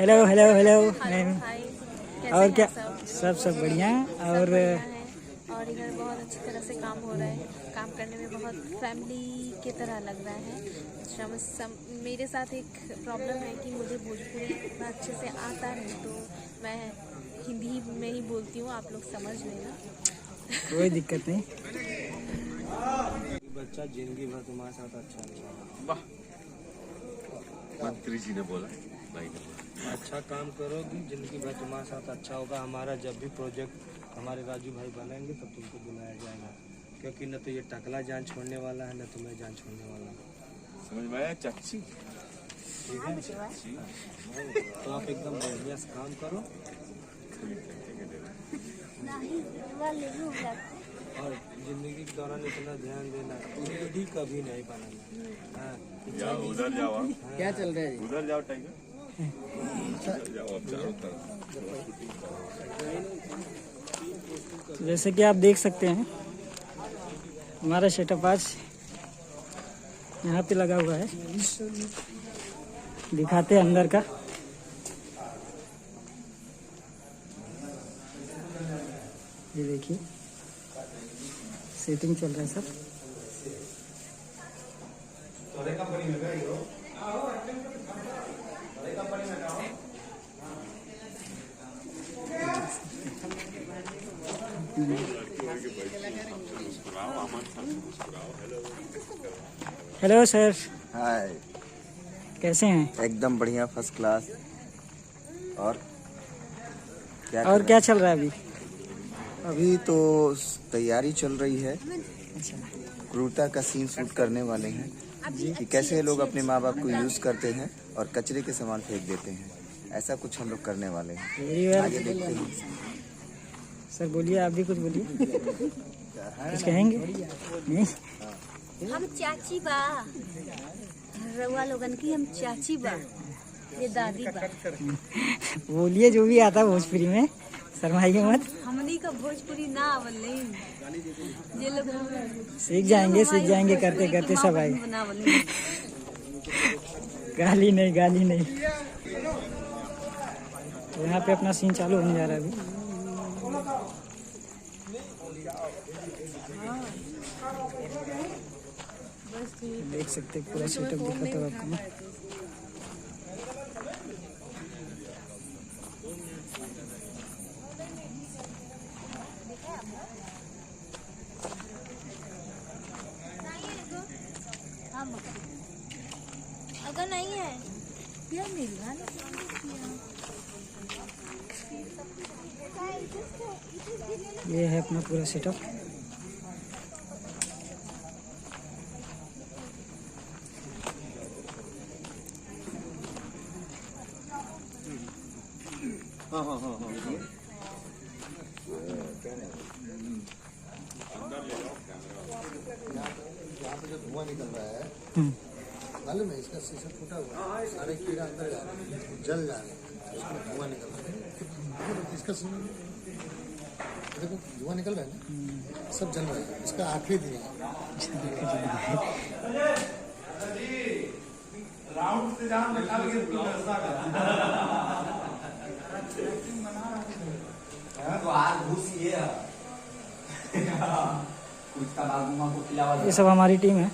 Hello hello hello ma'am. Hi, कैसे और हैं क्या? सब? सब बढ़िया। सब और बढ़िया है। और इधर बहुत अच्छी तरह से काम हो रहा है। काम करने में बहुत फैमिली की तरह लग रहा है। मेरे साथ एक प्रॉब्लम है कि मुझे भोजपुरी इतना अच्छे से आता नहीं, तो मैं हिंदी में ही बोलती हूँ, आप लोग समझ लेना। कोई दिक्कत नहीं। बच्चा जिंदगी भर तुम्हारे साथ अच्छा नहीं। वाह, मंत्री जी ने बोला, भाई ने बोला। अच्छा काम करोगी, जिंदगी भर तुम्हारे साथ अच्छा होगा। हमारा जब भी प्रोजेक्ट हमारे राजू भाई बनेंगे तब तुमको बुलाया जाएगा, क्योंकि न तो ये टकला जान छोड़ने वाला है, न तुम्हें जान छोड़ने वाला है। समझ में आया चाची? ठीक है, तो आप एकदम बढ़िया से काम करो और जिंदगी के दौरान इतना ध्यान देना, भी कभी नहीं बनाना। हाँ, जाओ उधर जाओ, आप क्या चल रहा है? उधर जाओ टाइगर, उधर जाओ आप चारों तरफ। तो जैसे कि आप देख सकते हैं, हमारा सेटअप आज यहाँ पे लगा हुआ है। दिखाते हैं अंदर का। ये देखिए, सेटिंग चल रहा है सब। हेलो सर, हाय, कैसे हैं? एकदम बढ़िया, फर्स्ट क्लास। और और क्या चल रहा है अभी? अभी तो तैयारी चल रही है। अच्छा, क्रूरता का सीन शूट करने वाले हैं कि कैसे लोग अपने माँ बाप को यूज करते हैं और कचरे के सामान फेंक देते हैं। ऐसा कुछ हम लोग करने वाले हैं। Very well. आगे देखते हैं। सर बोलिए, आप भी कुछ बोलिए। कुछ कहेंगे? नहीं? हम चाची बा, रउआ लोगन की हम चाची बा, ये दादी बा। बोलिए जो भी आता है भोजपुरी में, शर्माइए मत। हमनी का भोजपुरी ना आवल नहीं, ये लोग सीख जाएंगे करते करते सब आए। गाली नहीं, गाली नहीं। तो यहाँ पे अपना सीन चालू होने जा रहा है अभी। देख सकते हैं, पूरा सेटअप दिखाता हूँ आपको मैं। अगर नहीं है यार, मिलना ये है अपना पूरा सेटअप। धुआं निकल रहा है, मालूम है? इसका शीशा टूटा हुआ है, सारे कीड़ा अंदर जा रहे हैं, जल जा रहे हैं, इसमें धुआं निकल रहा है। इसका देखो, धुआं निकल रहा है ना, सब जल रहा है। इसका आखिरी दिन है। ये सब हमारी टीम है।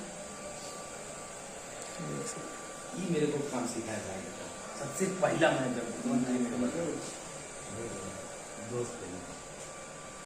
ये मेरे को काम सिखाया जाएगा। सबसे पहला मैं जब दोस्त थे